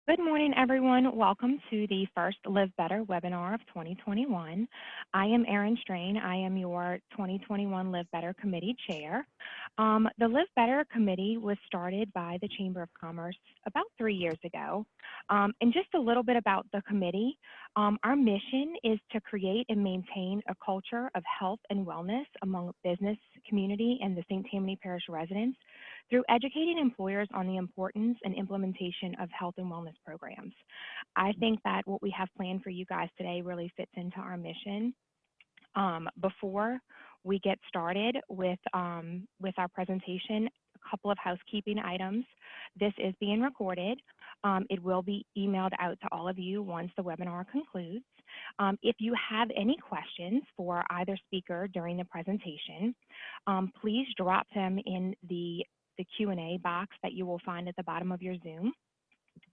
Good morning, everyone. Welcome to the first Live Better webinar of 2021. I am Erin Strain. I am your 2021 Live Better Committee Chair. The Live Better Committee was started by the Chamber of Commerce about 3 years ago. And just a little bit about the committee. Our mission is to create and maintain a culture of health and wellness among business, community, and the St. Tammany Parish residents through educating employers on the importance and implementation of health and wellness programs. I think that what we have planned for you guys today really fits into our mission. Before we get started with our presentation, a couple of housekeeping items. This is being recorded. It will be emailed out to all of you once the webinar concludes. If you have any questions for either speaker during the presentation, please drop them in the Q&A box that you will find at the bottom of your Zoom.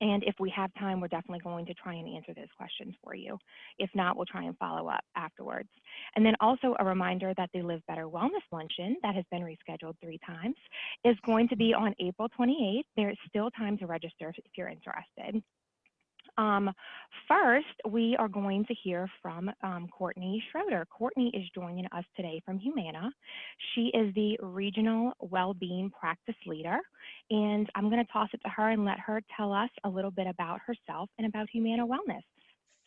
And if we have time, we're definitely going to try and answer those questions for you. If not, we'll try and follow up afterwards. And then also a reminder that the Live Better Wellness Luncheon that has been rescheduled 3 times is going to be on April 28th. There is still time to register if you're interested. First, we are going to hear from Courtney Schroeder. Courtney is joining us today from Humana. She is the Regional Wellbeing Practice Leader, and I'm going to toss it to her and let her tell us a little bit about herself and about Humana Wellness.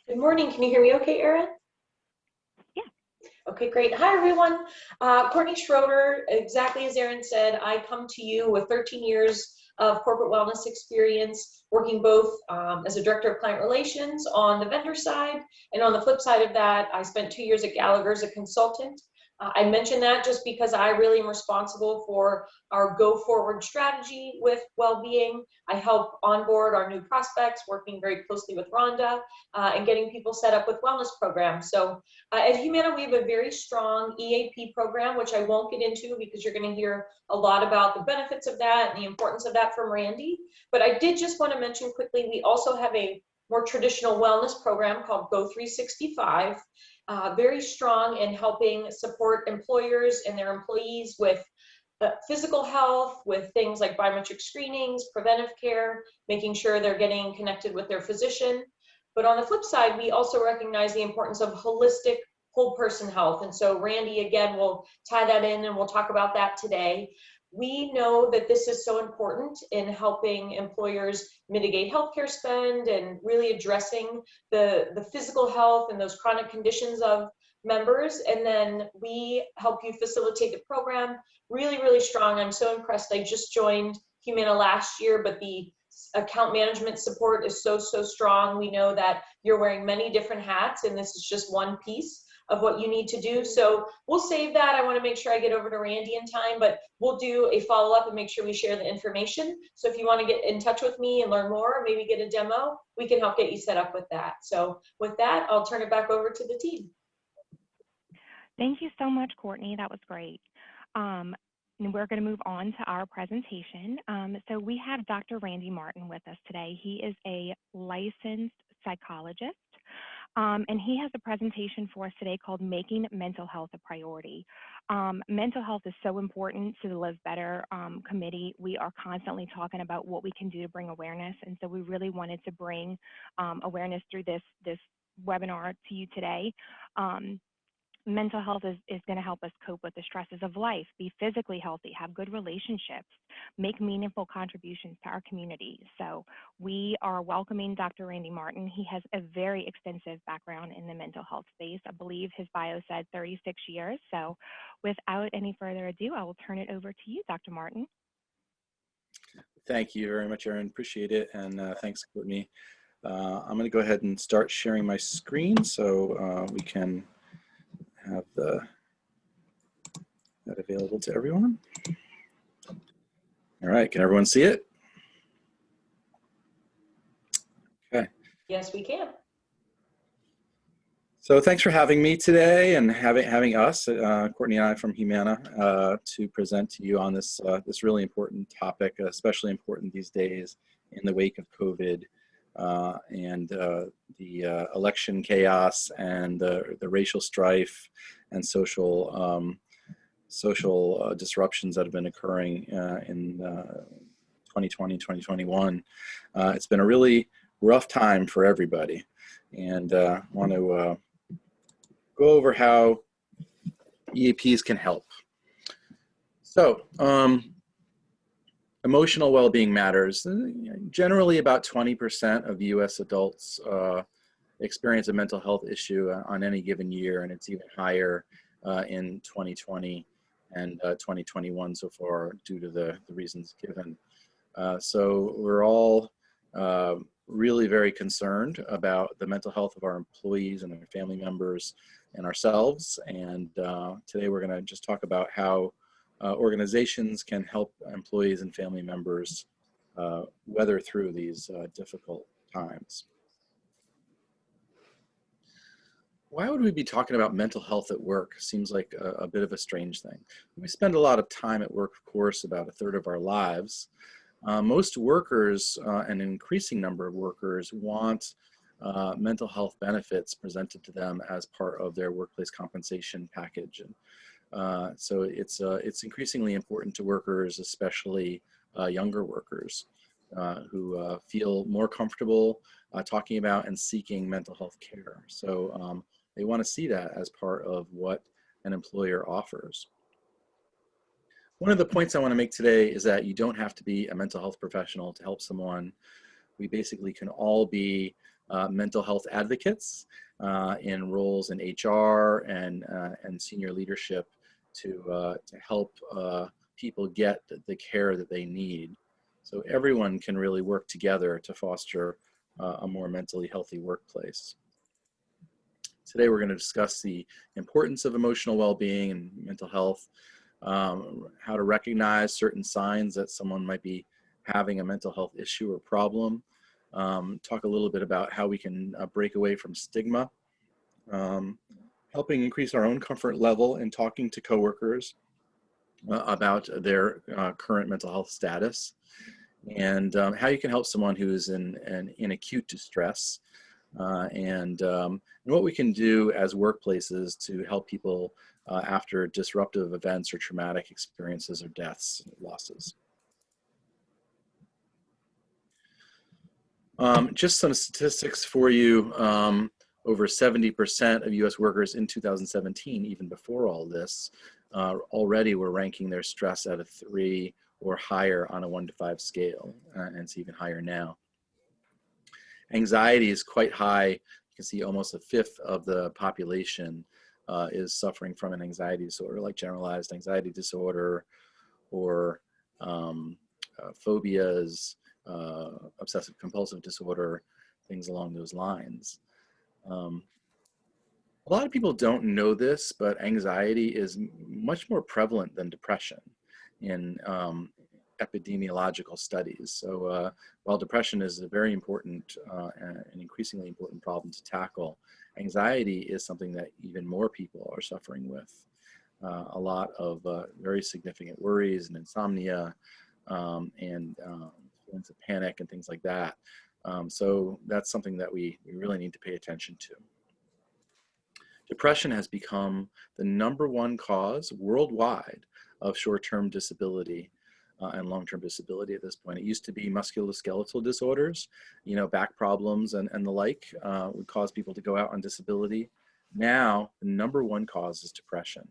Good morning. Can you hear me okay, Erin? Yeah. Okay, great. Hi, everyone. Courtney Schroeder, exactly as Erin said, I come to you with 13 years of corporate wellness experience, working both as a director of client relations on the vendor side, and on the flip side of that, I spent 2 years at Gallagher as a consultant. I mention that just because I really am responsible for our go-forward strategy with well-being. I help onboard our new prospects, working very closely with Rhonda, and getting people set up with wellness programs. So at Humana, we have a very strong EAP program, which I won't get into because you're going to hear a lot about the benefits of that and the importance of that from Randy. But I did just want to mention quickly, we also have a more traditional wellness program called Go 365. Very strong in helping support employers and their employees with physical health, with things like biometric screenings, preventive care, making sure they're getting connected with their physician. But on the flip side, we also recognize the importance of holistic whole person health. And so Randy, again, will tie that in and we'll talk about that today. We know that this is so important in helping employers mitigate healthcare spend and really addressing the physical health and those chronic conditions of members. And then we help you facilitate the program. Really, really strong. I'm so impressed. I just joined Humana last year, but the account management support is so strong. We know that you're wearing many different hats, and this is just one piece of what you need to do. So we'll save that. I want to make sure I get over to Randy in time, but we'll do a follow-up and make sure we share the information. So if you want to get in touch with me and learn more, or maybe get a demo, we can help get you set up with that. So with that, I'll turn it back over to the team. Thank you so much, Courtney. That was great. And we're going to move on to our presentation. So we have Dr. Randy Martin with us today. He is a licensed psychologist. And he has a presentation for us today called Making Mental Health a Priority. Mental health is so important to the Live Better committee. We are constantly talking about what we can do to bring awareness. And so we really wanted to bring awareness through this webinar to you today. Mental health is going to help us cope with the stresses of life, be physically healthy, have good relationships, make meaningful contributions to our community. So we are welcoming Dr. Randy Martin. He has a very extensive background in the mental health space. I believe his bio said 36 years. So without any further ado, I will turn it over to you, Dr. Martin. Thank you very much, Erin. Appreciate it. And thanks, Courtney. I'm going to go ahead and start sharing my screen so we can have that available to everyone. All right, can everyone see it? Okay. Yes, we can. So thanks for having me today and having us, Courtney and I from Humana, to present to you on this really important topic, especially important these days in the wake of COVID. And the election chaos and the racial strife and social disruptions that have been occurring in 2020, 2021. It's been a really rough time for everybody, and want to go over how EAPs can help. So, emotional well-being matters. Generally, about 20% of U.S. adults experience a mental health issue on any given year, and it's even higher in 2020 and 2021 so far due to the reasons given. So we're all really very concerned about the mental health of our employees and their family members and ourselves. And today we're going to just talk about how organizations can help employees and family members weather through these difficult times. Why would we be talking about mental health at work? Seems like a bit of a strange thing. We spend a lot of time at work, of course, about a third of our lives. Most workers, an increasing number of workers, want mental health benefits presented to them as part of their workplace compensation package. And so it's increasingly important to workers, especially younger workers, who feel more comfortable talking about and seeking mental health care. So they want to see that as part of what an employer offers. One of the points I want to make today is that you don't have to be a mental health professional to help someone. We basically can all be mental health advocates in roles in HR and senior leadership to help people get the care that they need. So everyone can really work together to foster a more mentally healthy workplace. Today we're going to discuss the importance of emotional well-being and mental health, how to recognize certain signs that someone might be having a mental health issue or problem, talk a little bit about how we can break away from stigma, helping increase our own comfort level in talking to coworkers about their current mental health status, and how you can help someone who is in acute distress, and what we can do as workplaces to help people after disruptive events or traumatic experiences or deaths, losses. Just some statistics for you. Over 70% of US workers in 2017, even before all this, already were ranking their stress at a 3 or higher on a 1 to 5 scale, and it's even higher now. Anxiety is quite high. You can see almost a fifth of the population is suffering from an anxiety disorder, like generalized anxiety disorder or phobias, obsessive compulsive disorder, things along those lines. A lot of people don't know this, but anxiety is much more prevalent than depression in epidemiological studies. So while depression is a very important and increasingly important problem to tackle, anxiety is something that even more people are suffering with. A lot of very significant worries and insomnia and feelings of panic and things like that. So that's something that we really need to pay attention to. Depression has become the #1 cause worldwide of short-term disability and long-term disability at this point. It used to be musculoskeletal disorders, back problems and the like would cause people to go out on disability. Now, the #1 cause is depression.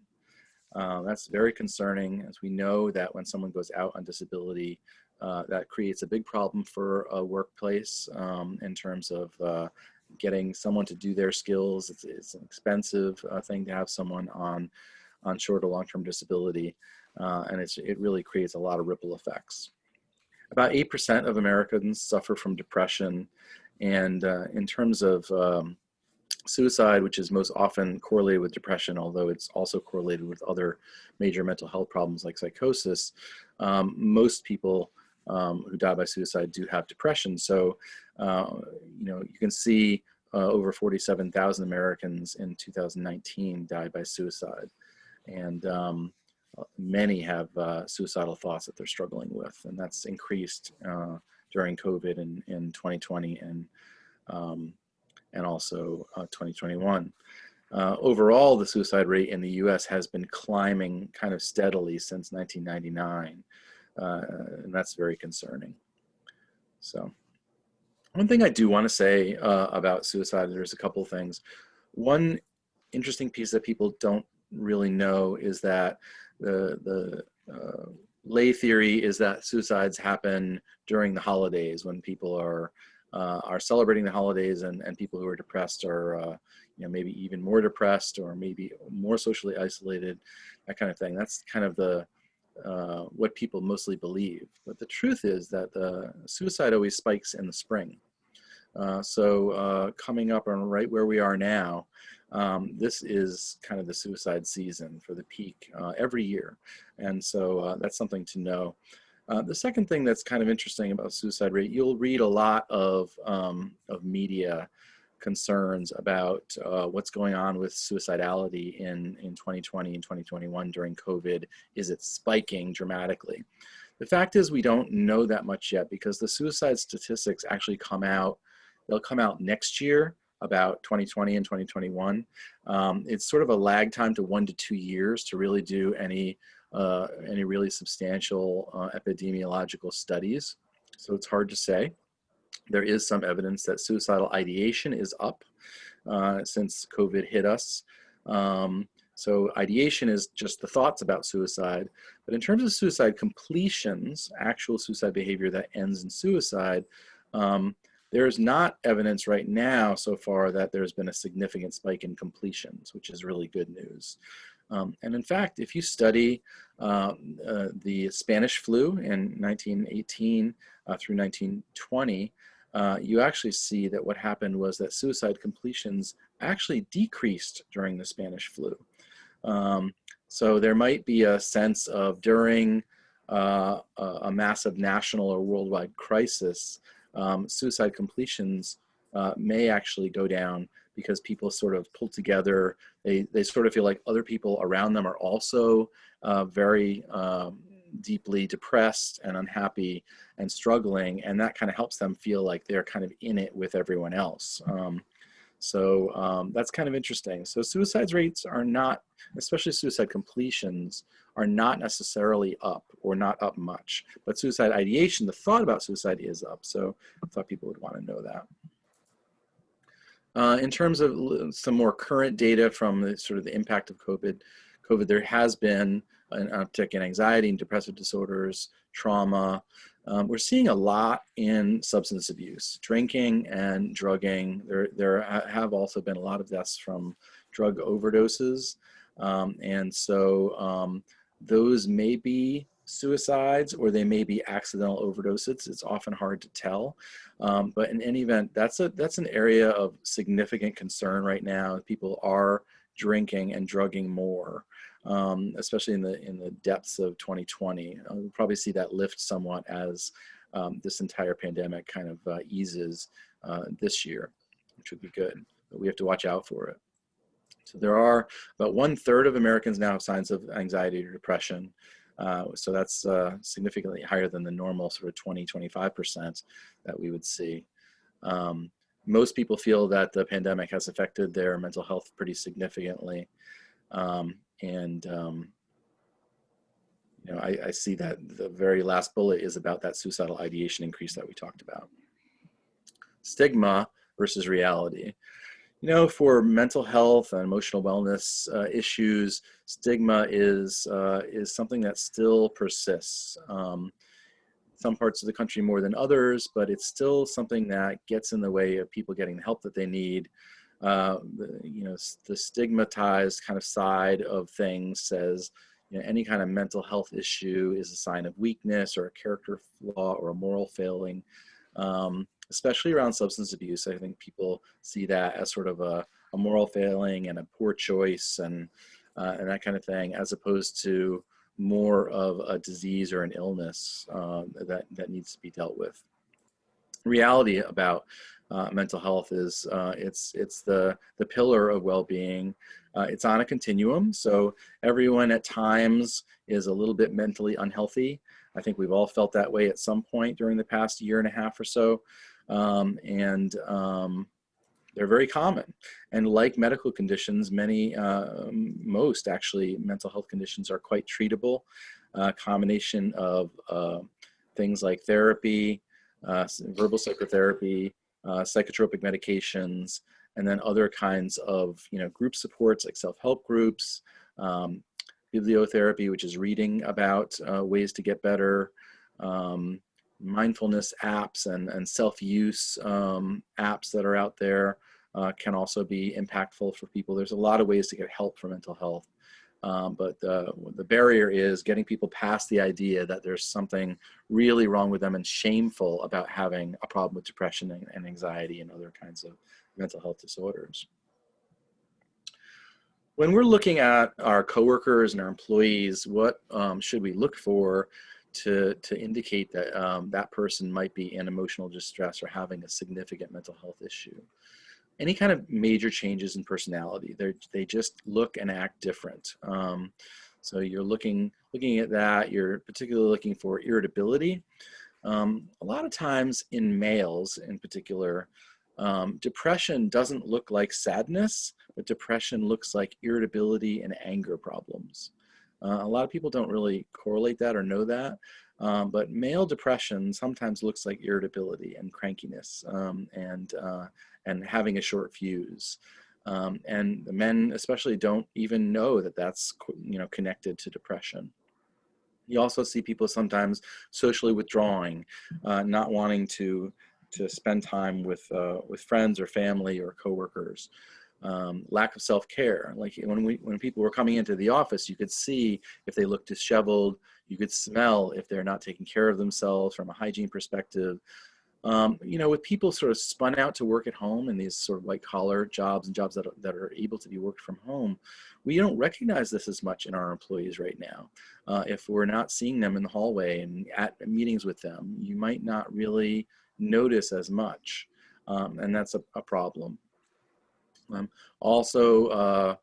That's very concerning, as we know that when someone goes out on disability, that creates a big problem for a workplace in terms of getting someone to do their skills. It's an expensive thing to have someone on short or long-term disability. And it really creates a lot of ripple effects. About 8% of Americans suffer from depression. And in terms of suicide, which is most often correlated with depression, although it's also correlated with other major mental health problems like psychosis, most people who die by suicide do have depression. So, you can see over 47,000 Americans in 2019 died by suicide. And many have suicidal thoughts that they're struggling with, and that's increased during COVID in 2020 and also 2021. Overall, the suicide rate in the US has been climbing kind of steadily since 1999, and that's very concerning. So One thing I do want to say about suicide, there's a couple of things. One interesting piece that people don't really know is that the lay theory is that suicides happen during the holidays when people are celebrating the holidays, and people who are depressed are maybe even more depressed or maybe more socially isolated, that kind of thing. That's kind of the what people mostly believe. But the truth is that the suicide always spikes in the spring. So coming up on right where we are now, this is kind of the suicide season for the peak every year. And so that's something to know. The second thing that's kind of interesting about suicide rate, you'll read a lot of media concerns about what's going on with suicidality in 2020 and 2021 during COVID. Is it spiking dramatically? The fact is we don't know that much yet, because the suicide statistics actually come out. They'll come out next year about 2020 and 2021. It's sort of a lag time to 1 to 2 years to really do any really substantial epidemiological studies. So it's hard to say. There is some evidence that suicidal ideation is up since COVID hit us. So ideation is just the thoughts about suicide. But in terms of suicide completions, actual suicide behavior that ends in suicide, there's not evidence right now so far that there's been a significant spike in completions, which is really good news. And in fact, if you study the Spanish flu in 1918 through 1920, you actually see that what happened was that suicide completions actually decreased during the Spanish flu. So there might be a sense of during a massive national or worldwide crisis, suicide completions may actually go down because people sort of pull together. They sort of feel like other people around them are also very deeply depressed and unhappy and struggling, and that kind of helps them feel like they're kind of in it with everyone else. So that's kind of interesting. So suicide rates are not, especially suicide completions, are not necessarily up or not up much. But suicide ideation, the thought about suicide, is up. So I thought people would want to know that. In terms of some more current data from the sort of the impact of COVID, there has been an uptick in anxiety and depressive disorders, trauma. We're seeing a lot in substance abuse, drinking and drugging. There have also been a lot of deaths from drug overdoses. And so those may be suicides or they may be accidental overdoses. It's often hard to tell. But in any event, that's an area of significant concern right now. People are drinking and drugging more, especially in the depths of 2020. We'll probably see that lift somewhat as this entire pandemic kind of eases this year, which would be good, but we have to watch out for it. So there are about 1/3 of Americans now have signs of anxiety or depression. So that's significantly higher than the normal sort of 20–25% that we would see. Most people feel that the pandemic has affected their mental health pretty significantly. I see that the very last bullet is about that suicidal ideation increase that we talked about. Stigma versus reality. For mental health and emotional wellness issues, stigma is something that still persists. Some parts of the country more than others, but it's still something that gets in the way of people getting the help that they need. The stigmatized kind of side of things says, any kind of mental health issue is a sign of weakness or a character flaw or a moral failing. Especially around substance abuse, I think people see that as sort of a moral failing and a poor choice and that kind of thing, as opposed to more of a disease or an illness that needs to be dealt with. Reality about mental health is it's the pillar of well-being. It's on a continuum, so everyone at times is a little bit mentally unhealthy. I think we've all felt that way at some point during the past 1.5 years or so. They're very common. And like medical conditions, most actually mental health conditions are quite treatable. A combination of things like therapy, verbal psychotherapy, psychotropic medications, and then other kinds of, group supports like self-help groups, bibliotherapy, which is reading about ways to get better, mindfulness apps and self-use apps that are out there can also be impactful for people. There's a lot of ways to get help for mental health. But the barrier is getting people past the idea that there's something really wrong with them and shameful about having a problem with depression and anxiety and other kinds of mental health disorders. When we're looking at our coworkers and our employees, what should we look for to indicate that that person might be in emotional distress or having a significant mental health issue? Any kind of major changes in personality. They just look and act different. So you're looking at that. You're particularly looking for irritability. A lot of times in males in particular, depression doesn't look like sadness, but depression looks like irritability and anger problems. A lot of people don't really correlate that or know that, but male depression sometimes looks like irritability and crankiness and having a short fuse. And the men especially don't even know that that's connected to depression. You also see people sometimes socially withdrawing, not wanting to spend time with friends or family or coworkers. Lack of self-care. Like when people were coming into the office, you could see if they looked disheveled. You could smell if they're not taking care of themselves from a hygiene perspective. With people sort of spun out to work at home in these sort of white collar jobs and jobs that are able to be worked from home, we don't recognize this as much in our employees right now. If we're not seeing them in the hallway and at meetings with them, you might not really notice as much, and that's a problem. Also,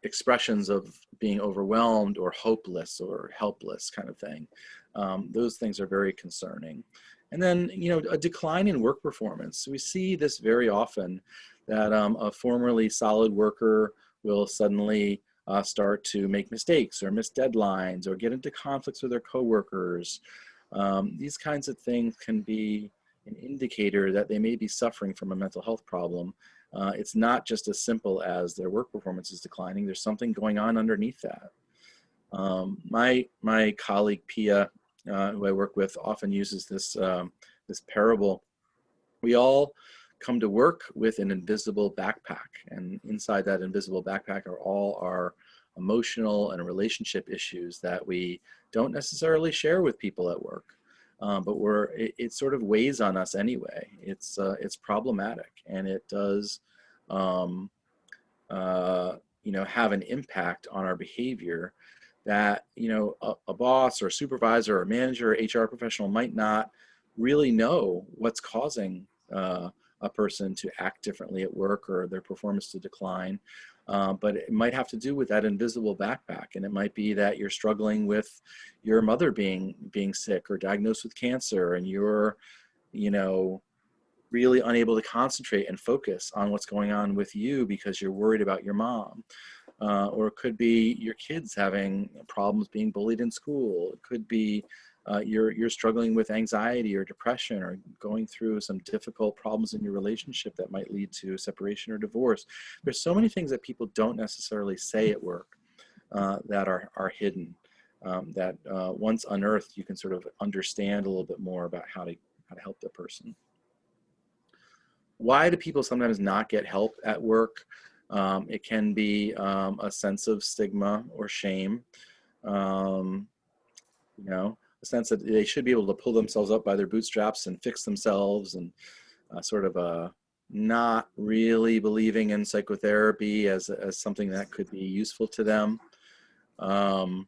expressions of being overwhelmed or hopeless or helpless kind of thing. Those things are very concerning. And then, a decline in work performance. We see this very often, that a formerly solid worker will suddenly start to make mistakes or miss deadlines or get into conflicts with their coworkers. These kinds of things can be an indicator that they may be suffering from a mental health problem. It's not just as simple as their work performance is declining. There's something going on underneath that. My colleague Pia, who I work with, often uses this parable. We all come to work with an invisible backpack, and inside that invisible backpack are all our emotional and relationship issues that we don't necessarily share with people at work. But it sort of weighs on us anyway. It's problematic, and it does have an impact on our behavior that a boss or a supervisor or a manager or HR professional might not really know what's causing a person to act differently at work or their performance to decline. But it might have to do with that invisible backpack, and it might be that you're struggling with your mother being sick or diagnosed with cancer, and you're really unable to concentrate and focus on what's going on with you because you're worried about your mom. Or it could be your kids having problems being bullied in school. It could be you're struggling with anxiety or depression or going through some difficult problems in your relationship that might lead to separation or divorce. There's so many things that people don't necessarily say at work that are hidden, that once unearthed, you can sort of understand a little bit more about how to help the person. Why do people sometimes not get help at work? It can be a sense of stigma or shame, a sense that they should be able to pull themselves up by their bootstraps and fix themselves, and sort of not really believing in psychotherapy as something that could be useful to them. And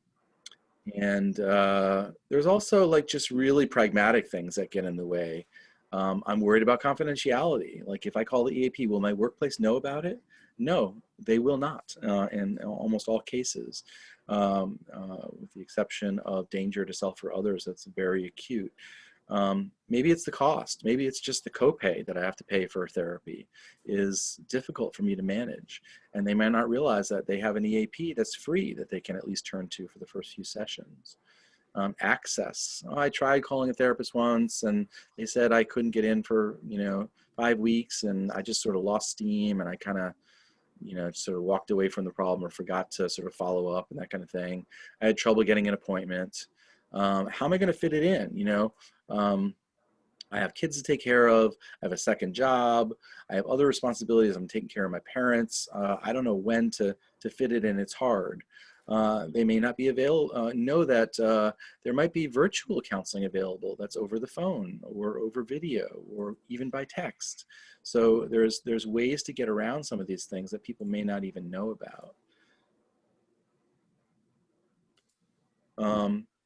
there's also like just really pragmatic things that get in the way. I'm worried about confidentiality. Like if I call the EAP, will my workplace know about it? No, they will not in almost all cases, with the exception of danger to self or others that's very acute. Maybe it's the cost. Maybe it's just the copay that I have to pay for therapy is difficult for me to manage. And they might not realize that they have an EAP that's free that they can at least turn to for the first few sessions. access. Oh, I tried calling a therapist once and they said I couldn't get in for, 5 weeks, and I just sort of lost steam, and I kind of, sort of walked away from the problem or forgot to sort of follow up and that kind of thing. I had trouble getting an appointment. How am I going to fit it in? I have kids to take care of. I have a second job. I have other responsibilities. I'm taking care of my parents. I don't know when to fit it in. It's hard. They may not be available. Know that there might be virtual counseling available. That's over the phone or over video or even by text. So there's ways to get around some of these things that people may not even know about.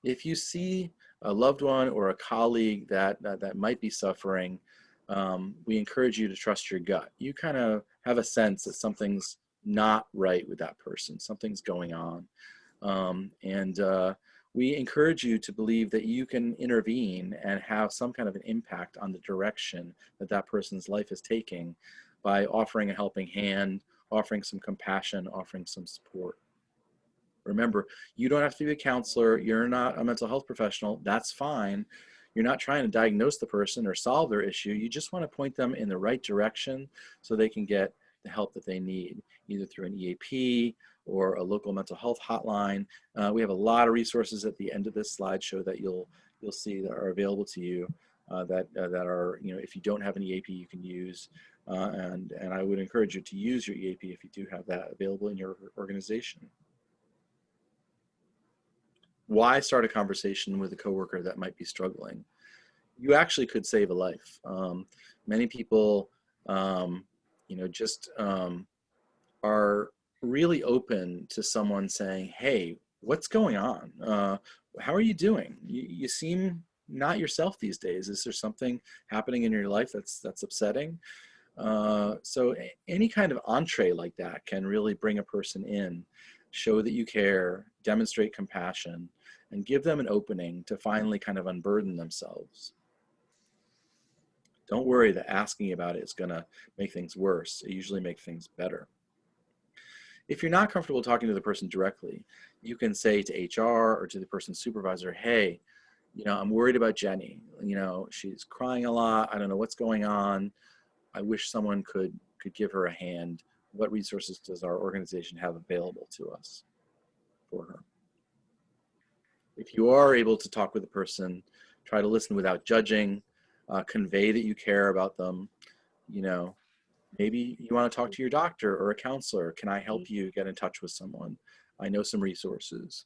If you see a loved one or a colleague that might be suffering, we encourage you to trust your gut. You kind of have a sense that something's not right with that person, something's going on. We encourage you to believe that you can intervene and have some kind of an impact on the direction that that person's life is taking by offering a helping hand, offering some compassion, offering some support. Remember, you don't have to be a counselor. You're not a mental health professional. That's fine. You're not trying to diagnose the person or solve their issue. You just want to point them in the right direction so they can get the help that they need, either through an EAP or a local mental health hotline. We have a lot of resources at the end of this slideshow that you'll see that are available to you that are, if you don't have an EAP, you can use. And I would encourage you to use your EAP if you do have that available in your organization. Why start a conversation with a coworker that might be struggling? You actually could save a life. Many people, just are really open to someone saying, hey, what's going on? How are you doing? You seem not yourself these days. Is there something happening in your life that's upsetting? So any kind of entree like that can really bring a person in, show that you care, demonstrate compassion, and give them an opening to finally kind of unburden themselves. Don't worry that asking about it is going to make things worse. It usually makes things better. If you're not comfortable talking to the person directly, you can say to HR or to the person's supervisor, hey, I'm worried about Jenny. She's crying a lot. I don't know what's going on. I wish someone could give her a hand. What resources does our organization have available to us for her? If you are able to talk with a person, try to listen without judging, convey that you care about them. Maybe you want to talk to your doctor or a counselor. Can I help you get in touch with someone? I know some resources.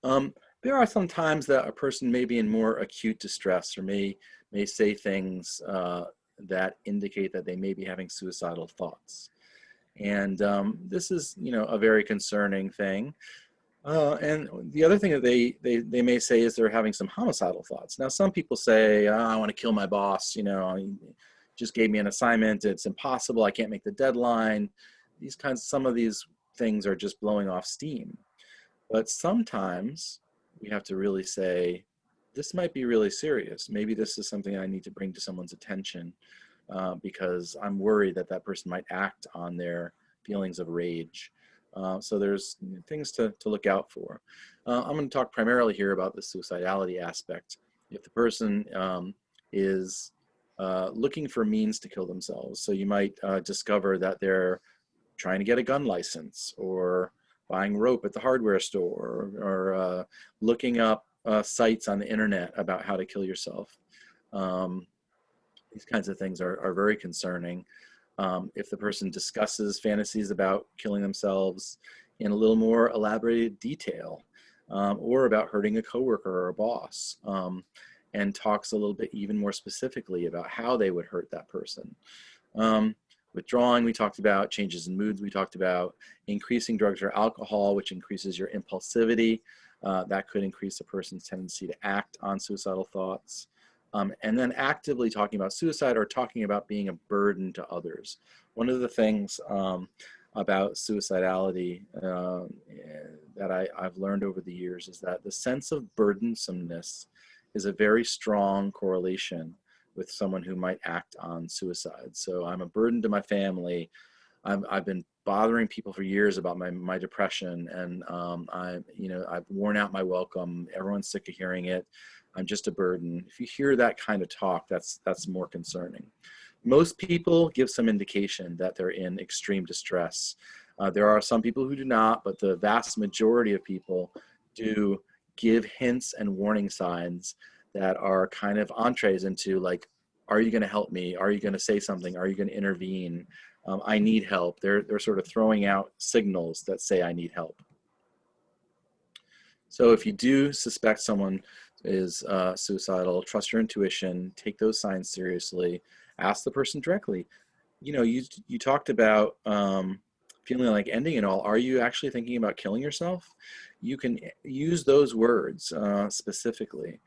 There are some times that a person may be in more acute distress or may say things that indicate that they may be having suicidal thoughts. And this is, a very concerning thing. And the other thing that they may say is they're having some homicidal thoughts. Now, some people say, I want to kill my boss, he just gave me an assignment, it's impossible, I can't make the deadline. Some of these things are just blowing off steam. But sometimes we have to really say, this might be really serious. Maybe this is something I need to bring to someone's attention because I'm worried that that person might act on their feelings of rage. So there's things to look out for. I'm going to talk primarily here about the suicidality aspect. If the person is looking for means to kill themselves, so you might discover that they're trying to get a gun license or buying rope at the hardware store or looking up sites on the internet about how to kill yourself. These kinds of things are very concerning. If the person discusses fantasies about killing themselves in a little more elaborated detail, or about hurting a coworker or a boss, and talks a little bit even more specifically about how they would hurt that person. Withdrawing, we talked about. Changes in moods, we talked about. Increasing drugs or alcohol, which increases your impulsivity. That could increase a person's tendency to act on suicidal thoughts. And then actively talking about suicide or talking about being a burden to others. One of the things about suicidality that I've learned over the years is that the sense of burdensomeness is a very strong correlation with someone who might act on suicide. So I'm a burden to my family. I've been bothering people for years about my depression, and I've worn out my welcome. Everyone's sick of hearing it. I'm just a burden. If you hear that kind of talk, that's more concerning. Most people give some indication that they're in extreme distress. There are some people who do not, but the vast majority of people do give hints and warning signs that are kind of entrees into, like, are you going to help me? Are you going to say something? Are you going to intervene? I need help. They're sort of throwing out signals that say I need help. So if you do suspect someone is suicidal, trust your intuition, take those signs seriously, ask the person directly. You talked about feeling like ending it all. Are you actually thinking about killing yourself? You can use those words specifically.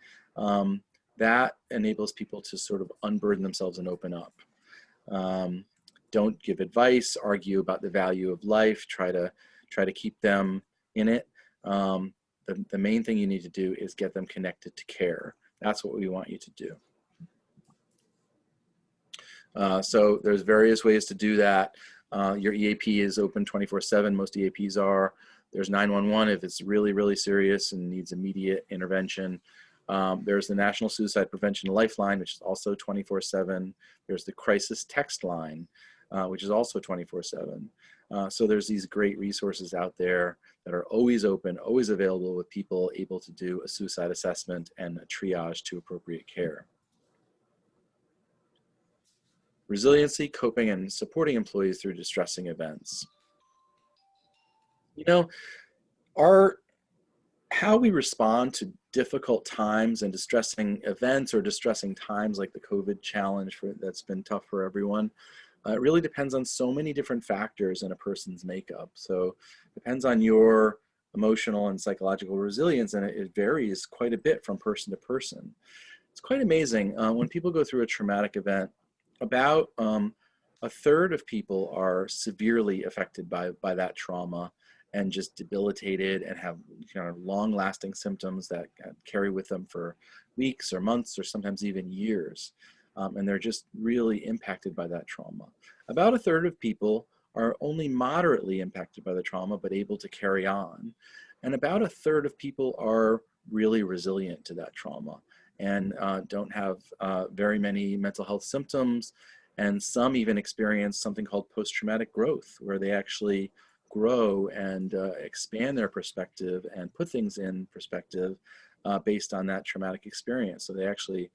That enables people to sort of unburden themselves and open up. Don't give advice, argue about the value of life, try to keep them in it. The main thing you need to do is get them connected to care. That's what we want you to do. So there's various ways to do that. Your EAP is open 24/7. Most EAPs are. There's 911 if it's really, really serious and needs immediate intervention. There's the National Suicide Prevention Lifeline, which is also 24/7. There's the Crisis Text Line, which is also 24/7. So there's these great resources out there that are always open, always available, with people able to do a suicide assessment and a triage to appropriate care. Resiliency, coping, and supporting employees through distressing events. How we respond to difficult times and distressing events or distressing times like the COVID challenge that's been tough for everyone, it really depends on so many different factors in a person's makeup. So it depends on your emotional and psychological resilience, and it varies quite a bit from person to person. It's quite amazing. When people go through a traumatic event, about a third of people are severely affected by that trauma and just debilitated and have long-lasting symptoms that carry with them for weeks or months or sometimes even years. And they're just really impacted by that trauma. About a third of people are only moderately impacted by the trauma but able to carry on. And about a third of people are really resilient to that trauma and don't have very many mental health symptoms. And some even experience something called post-traumatic growth, where they actually grow and expand their perspective and put things in perspective based on that traumatic experience. So they actually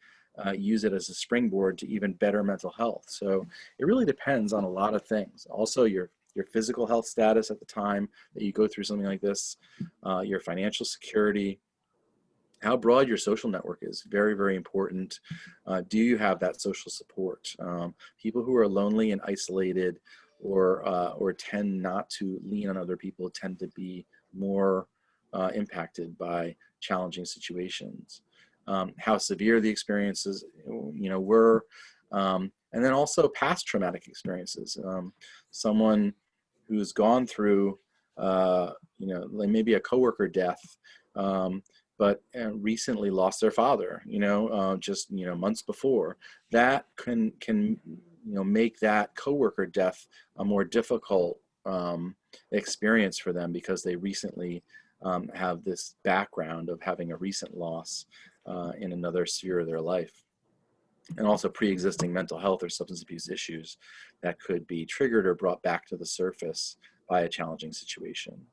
use it as a springboard to even better mental health. So it really depends on a lot of things. Also, your physical health status at the time that you go through something like this, your financial security, how broad your social network is, very, very important. Do you have that social support? People who are lonely and isolated or tend not to lean on other people tend to be more impacted by challenging situations. How severe the experiences were, and then also past traumatic experiences. Someone who's gone through like maybe a coworker death, but recently lost their father, just months before, that can make that coworker death a more difficult experience for them because they recently have this background of having a recent loss in another sphere of their life. And also pre-existing mental health or substance abuse issues that could be triggered or brought back to the surface by a challenging situation.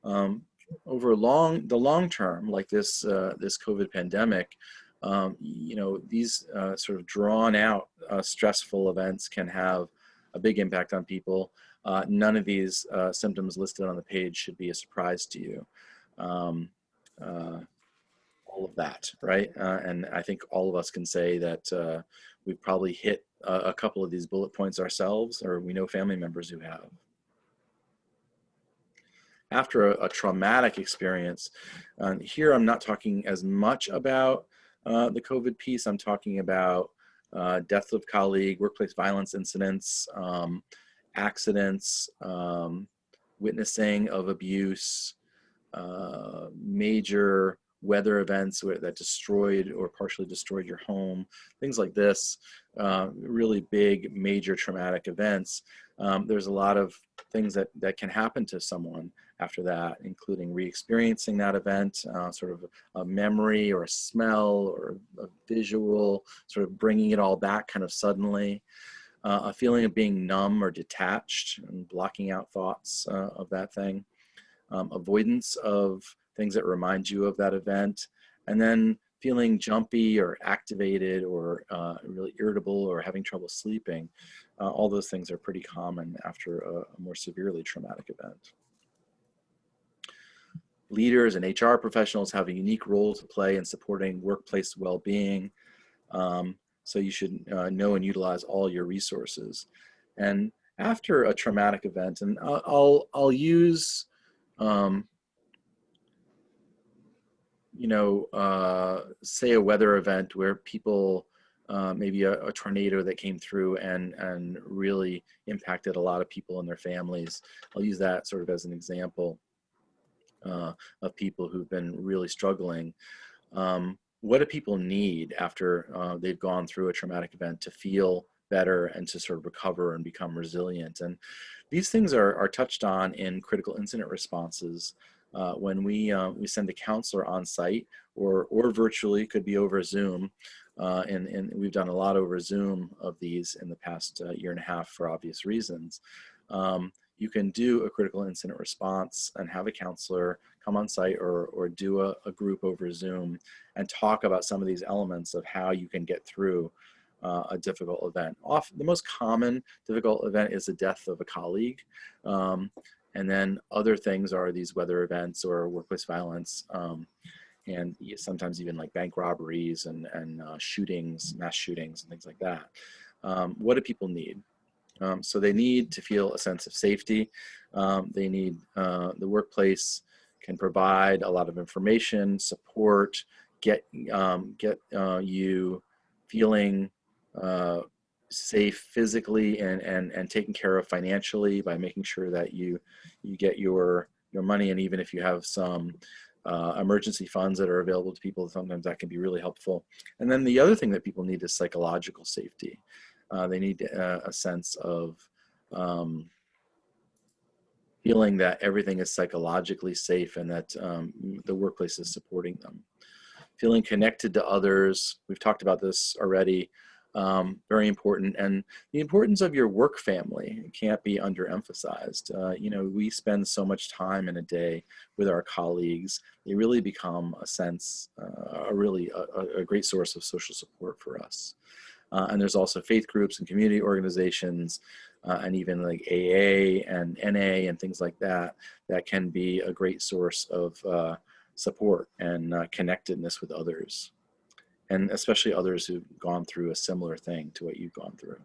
Over the long term, like this COVID pandemic, these sort of drawn out stressful events can have a big impact on people. None of these symptoms listed on the page should be a surprise to you. All of that, right? And I think all of us can say that we've probably hit a couple of these bullet points ourselves, or we know family members who have. After a traumatic experience, here I'm not talking as much about the COVID piece. I'm talking about death of colleague, workplace violence incidents, accidents, witnessing of abuse, major weather events that destroyed or partially destroyed your home, things like this, really big, major traumatic events. There's a lot of things that can happen to someone after that, including re-experiencing that event, sort of a memory or a smell or a visual, sort of bringing it all back kind of suddenly, a feeling of being numb or detached and blocking out thoughts of that thing, avoidance of things that remind you of that event, and then feeling jumpy or activated or really irritable or having trouble sleeping. All those things are pretty common after a more severely traumatic event. Leaders and HR professionals have a unique role to play in supporting workplace well-being. So you should know and utilize all your resources. And after a traumatic event, and I'll use, say a weather event where people, maybe a tornado that came through and really impacted a lot of people and their families. I'll use that sort of as an example of people who've been really struggling. What do people need after they've gone through a traumatic event to feel better and to sort of recover and become resilient? And these things are touched on in critical incident responses when we send a counselor on site or virtually, could be over Zoom. And we've done a lot over Zoom of these in the past year and a half for obvious reasons. You can do a critical incident response and have a counselor come on site or do a group over Zoom and talk about some of these elements of how you can get through a difficult event. The most common difficult event is the death of a colleague. And then other things are these weather events or workplace violence, and sometimes even like bank robberies and shootings, mass shootings and things like that. What do people need? So they need to feel a sense of safety. They need, the workplace can provide a lot of information, support, get you feeling safe physically and taken care of financially by making sure that you get your money. And even if you have some emergency funds that are available to people, sometimes that can be really helpful. And then the other thing that people need is psychological safety. They need a sense of feeling that everything is psychologically safe and that the workplace is supporting them. Feeling connected to others, we've talked about this already, very important. And the importance of your work family can't be underemphasized. We spend so much time in a day with our colleagues. They really become a sense, a great source of social support for us. And there's also faith groups and community organizations and even like AA and NA and things like that can be a great source of support and connectedness with others, and especially others who've gone through a similar thing to what you've gone through.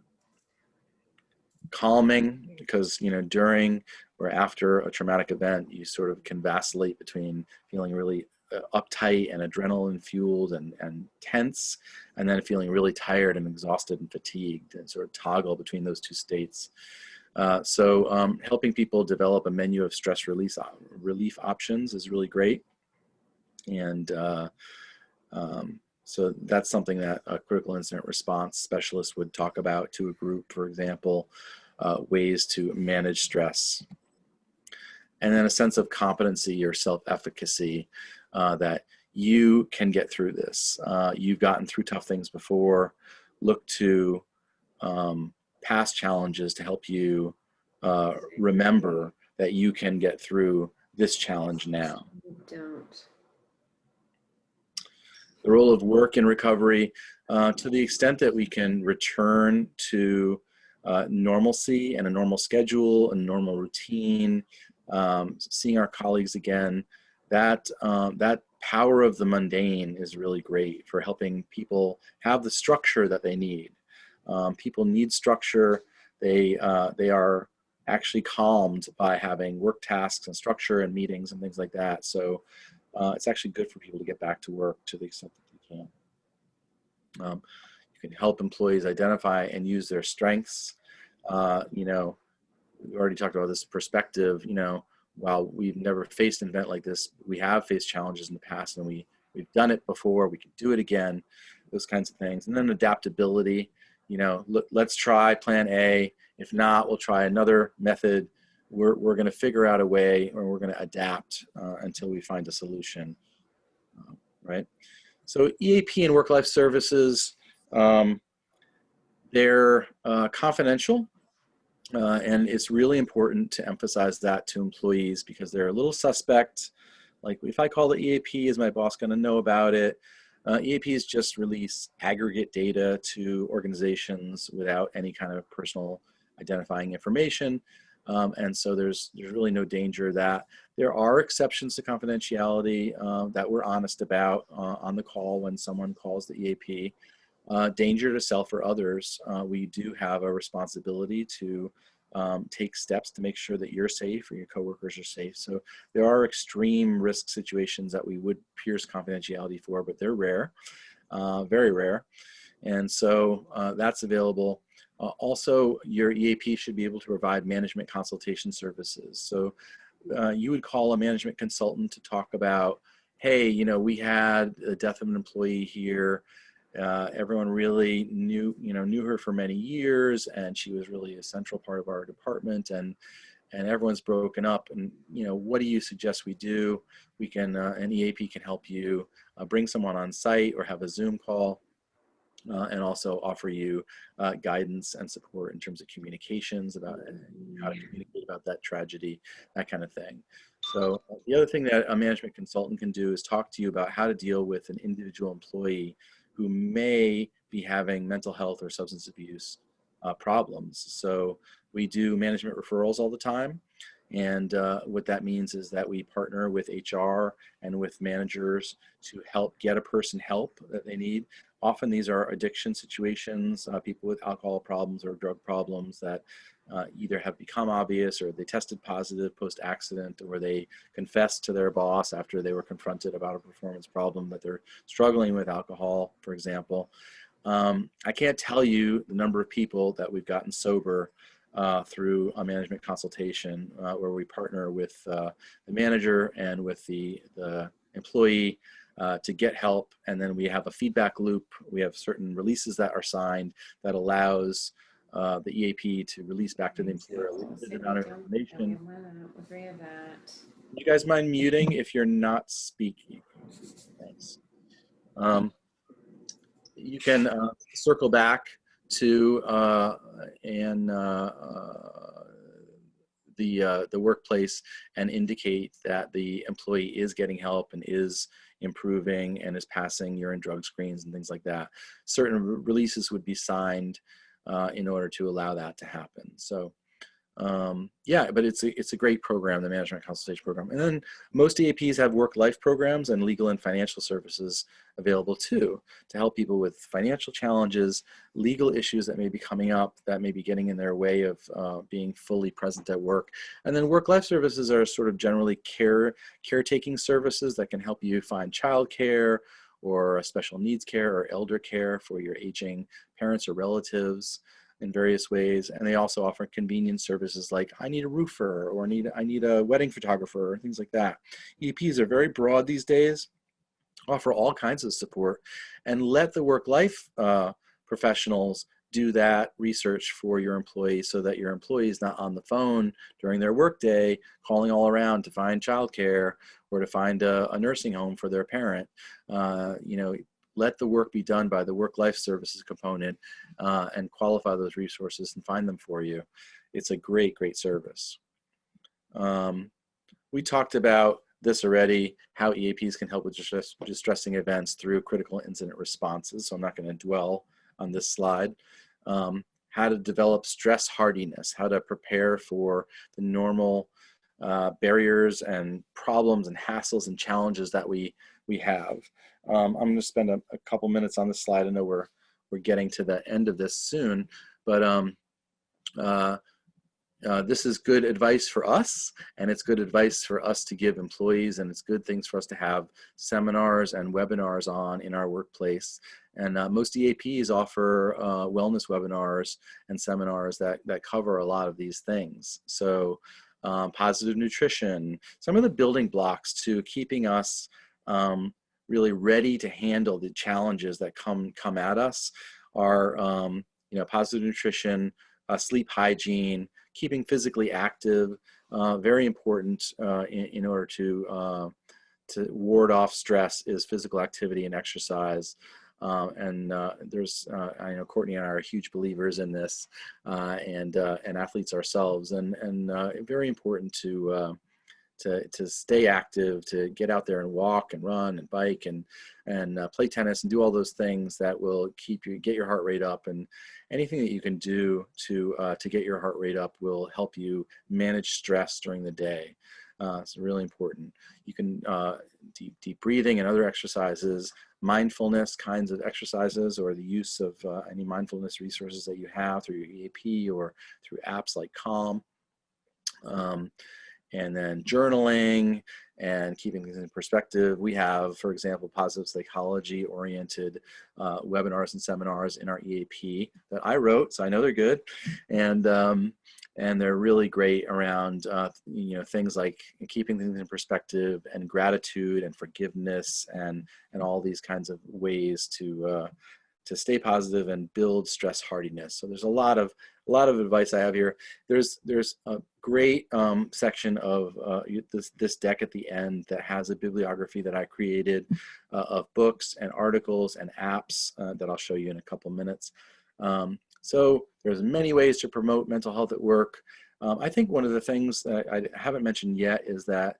Calming, because during or after a traumatic event, you sort of can vacillate between feeling really uptight and adrenaline fueled and tense, and then feeling really tired and exhausted and fatigued, and sort of toggle between those two states. So helping people develop a menu of stress relief options is really great. And so that's something that a critical incident response specialist would talk about to a group, for example, ways to manage stress. And then a sense of competency or self-efficacy, that you can get through this. You've gotten through tough things before. Look to past challenges to help you remember that you can get through this challenge now. Don't. The role of work in recovery, to the extent that we can return to normalcy and a normal schedule, a normal routine, seeing our colleagues again, that power of the mundane is really great for helping people have the structure that they need. People need structure. They are actually calmed by having work tasks and structure and meetings and things like that. So it's actually good for people to get back to work to the extent that they can. You can help employees identify and use their strengths. We already talked about this perspective. While we've never faced an event like this, we have faced challenges in the past, and we we've done it before, we can do it again, those kinds of things. And then adaptability, you know, let's try plan A. If not, we'll try another method. We're going to figure out a way, or we're going to adapt until we find a solution, right? So EAP and work-life services, they're confidential, and it's really important to emphasize that to employees because they're a little suspect. Like, if I call the EAP, is my boss going to know about it? EAPs just release aggregate data to organizations without any kind of personal identifying information. And so there's really no danger that there are exceptions to confidentiality that we're honest about on the call when someone calls the EAP. Danger to self or others, we do have a responsibility to take steps to make sure that you're safe or your coworkers are safe. So there are extreme risk situations that we would pierce confidentiality for, but they're rare, very rare. And so that's available. Also, your EAP should be able to provide management consultation services. So you would call a management consultant to talk about, hey, you know, we had the death of an employee here. Everyone really knew her for many years, and she was really a central part of our department, and everyone's broken up. And, you know, what do you suggest we do? We can, an EAP can help you bring someone on site or have a Zoom call. And also offer you guidance and support in terms of communications about how to communicate about that tragedy, that kind of thing. So the other thing that a management consultant can do is talk to you about how to deal with an individual employee who may be having mental health or substance abuse problems. So we do management referrals all the time. And what that means is that we partner with HR and with managers to help get a person help that they need. Often these are addiction situations, people with alcohol problems or drug problems that either have become obvious or they tested positive post-accident, or they confessed to their boss after they were confronted about a performance problem that they're struggling with alcohol, for example. I can't tell you the number of people that we've gotten sober through a management consultation where we partner with the manager and with the employee to get help, and then we have a feedback loop. We have certain releases that are signed that allows the EAP to release back to the employer a limited amount of information. You guys mind muting if you're not speaking? Thanks. You can circle back to the workplace and indicate that the employee is getting help and is improving and is passing urine drug screens and things like that. Certain releases would be signed in order to allow that to happen. So yeah, but it's a great program, the management consultation program. And then most EAPs have work-life programs and legal and financial services available too, to help people with financial challenges, legal issues that may be coming up that may be getting in their way of being fully present at work. And then work-life services are sort of generally caretaking services that can help you find childcare or a special needs care or elder care for your aging parents or relatives in various ways. And they also offer convenience services like, I need a roofer, or I need a wedding photographer, or things like that. EAPs are very broad these days, offer all kinds of support, and let the work-life professionals do that research for your employees, so that your employee is not on the phone during their workday calling all around to find childcare or to find a nursing home for their parent. You know, let the work be done by the work-life services component and qualify those resources and find them for you. It's a great, great service. We talked about this already, how EAPs can help with distressing events through critical incident responses, so I'm not going to dwell on this slide. How to develop stress hardiness, how to prepare for the normal barriers and problems and hassles and challenges that we have. I'm going to spend a couple minutes on this slide. I know we're getting to the end of this soon, but this is good advice for us, and it's good advice for us to give employees, and it's good things for us to have seminars and webinars on in our workplace. And most EAPs offer wellness webinars and seminars that cover a lot of these things. So positive nutrition, some of the building blocks to keeping us really ready to handle the challenges that come at us are, you know, positive nutrition, sleep hygiene, keeping physically active, very important in order to ward off stress is physical activity and exercise. There's, I know Courtney and I are huge believers in this, and athletes ourselves, and very important to stay active, to get out there and walk and run and bike and play tennis and do all those things that will get your heart rate up, and anything that you can do to get your heart rate up will help you manage stress during the day. It's really important. You can deep breathing and other exercises, mindfulness kinds of exercises, or the use of any mindfulness resources that you have through your EAP or through apps like Calm. And then journaling and keeping things in perspective. We have, for example, positive psychology oriented webinars and seminars in our EAP that I wrote, so I know they're good. And they're really great around you know, things like keeping things in perspective and gratitude and forgiveness and all these kinds of ways to stay positive and build stress hardiness. So there's a lot of advice I have here. There's a great section of this deck at the end that has a bibliography that I created of books and articles and apps that I'll show you in a couple minutes. So there's many ways to promote mental health at work. I think one of the things that I haven't mentioned yet is that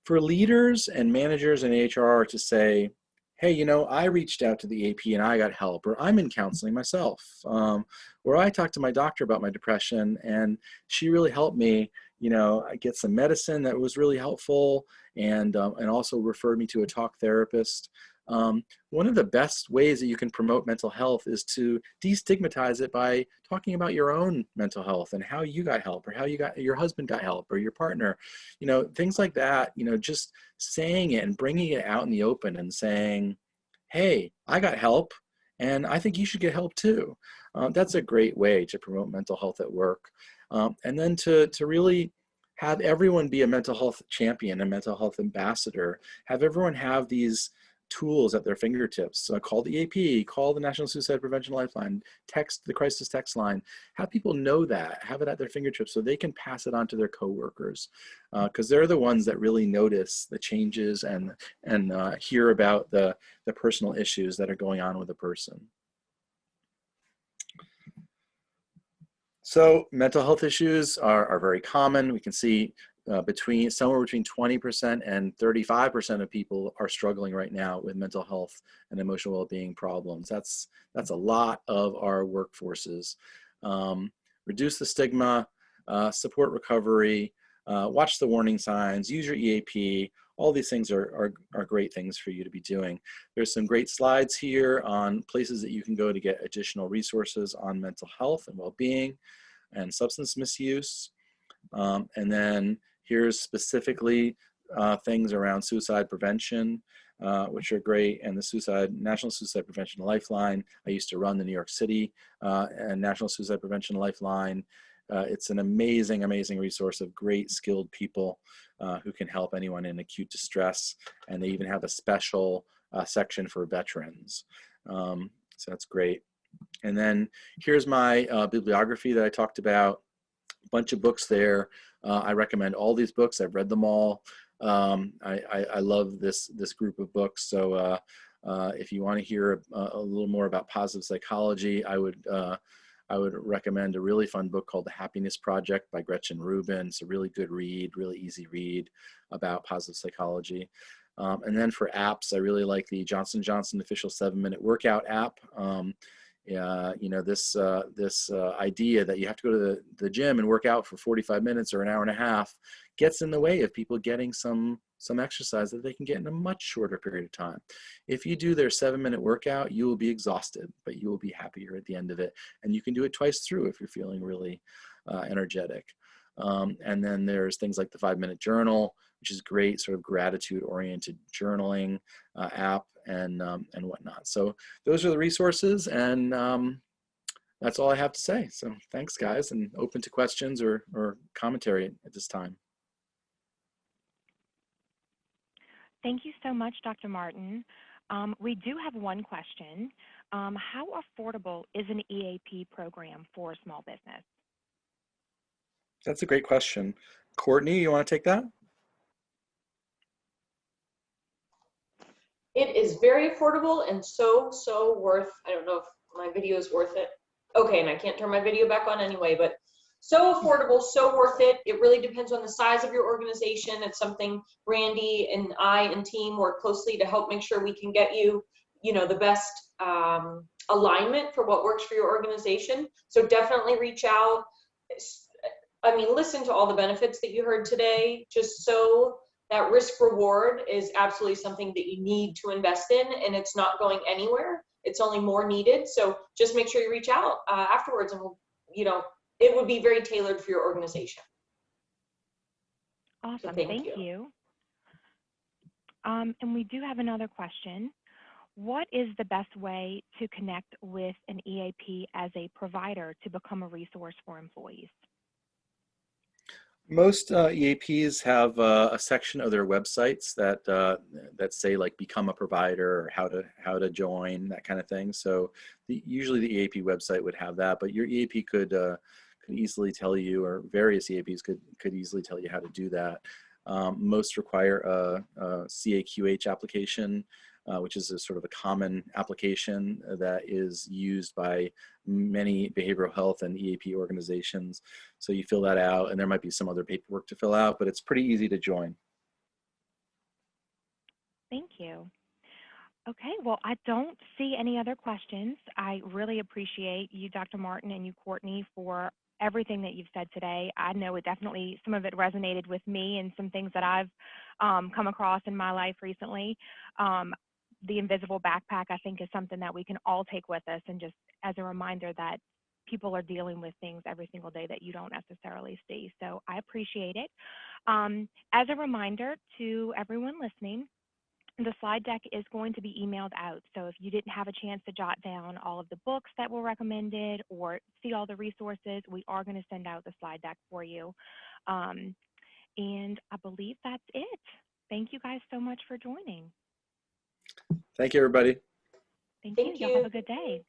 for leaders and managers in HR to say, hey, you know, I reached out to the AP and I got help, or I'm in counseling myself, or I talked to my doctor about my depression and she really helped me, you know, I get some medicine that was really helpful, and also referred me to a talk therapist. One of the best ways that you can promote mental health is to destigmatize it by talking about your own mental health and how you got help, or how your husband got help, or your partner, you know, things like that. You know, just saying it and bringing it out in the open and saying, hey, I got help and I think you should get help too. That's a great way to promote mental health at work. And then to really have everyone be a mental health champion, a mental health ambassador, have everyone have these tools at their fingertips. Call the EAP, call the National Suicide Prevention Lifeline, text the crisis text line, have people know that, have it at their fingertips so they can pass it on to their coworkers, because they're the ones that really notice the changes and hear about the personal issues that are going on with a person. So mental health issues are very common. We can see somewhere between 20% and 35% of people are struggling right now with mental health and emotional well-being problems. That's a lot of our workforces. Reduce the stigma, support recovery, watch the warning signs, use your EAP. All these things are great things for you to be doing. There's some great slides here on places that you can go to get additional resources on mental health and well-being and substance misuse. And then here's specifically things around suicide prevention, which are great, and the National Suicide Prevention Lifeline. I used to run the New York City and National Suicide Prevention Lifeline. It's an amazing, amazing resource of great skilled people who can help anyone in acute distress, and they even have a special section for veterans. So that's great. And then here's my bibliography that I talked about. A bunch of books there. I recommend all these books. I've read them all. I love this group of books. So if you want to hear a little more about positive psychology, I would recommend a really fun book called The Happiness Project by Gretchen Rubin. It's a really good read, really easy read about positive psychology. And then for apps, I really like the Johnson & Johnson official 7-minute workout app. You know, this idea that you have to go to the gym and work out for 45 minutes or an hour and a half gets in the way of people getting some exercise that they can get in a much shorter period of time. If you do their 7-minute workout, you will be exhausted, but you will be happier at the end of it. And you can do it twice through if you're feeling really energetic. And then there's things like the 5-minute journal, which is great, sort of gratitude-oriented journaling app and whatnot. So those are the resources, and that's all I have to say. So thanks, guys, and open to questions or commentary at this time. Thank you so much, Dr. Martin. We do have one question. How affordable is an EAP program for a small business? That's a great question. Courtney, you want to take that? It is very affordable and so worth, I don't know if my video is worth it. Okay, and I can't turn my video back on anyway, but so affordable, so worth it. It really depends on the size of your organization. It's something Randy and I and team work closely to help make sure we can get you, the best alignment for what works for your organization. So definitely reach out. I mean, listen to all the benefits that you heard today, just so that risk reward is absolutely something that you need to invest in, and it's not going anywhere. It's only more needed. So just make sure you reach out afterwards, and it would be very tailored for your organization. Awesome. So thank you. And we do have another question. What is the best way to connect with an EAP as a provider to become a resource for employees? Most EAPs have a section of their websites that say like become a provider or how to join, that kind of thing. So usually the EAP website would have that, but your EAP could easily tell you, or various EAPs could easily tell you how to do that. Most require a CAQH application, which is a sort of a common application that is used by many behavioral health and EAP organizations. So you fill that out, and there might be some other paperwork to fill out, but it's pretty easy to join. Thank you. Okay, well, I don't see any other questions. I really appreciate you, Dr. Martin, and you, Courtney, for everything that you've said today. I know some of it resonated with me and some things that I've come across in my life recently. The invisible backpack, I think, is something that we can all take with us, and just as a reminder that people are dealing with things every single day that you don't necessarily see. So I appreciate it. As a reminder to everyone listening, the slide deck is going to be emailed out. So if you didn't have a chance to jot down all of the books that were recommended or see all the resources, we are going to send out the slide deck for you. And I believe that's it. Thank you guys so much for joining. Thank you, everybody. Thank you. Y'all have a good day.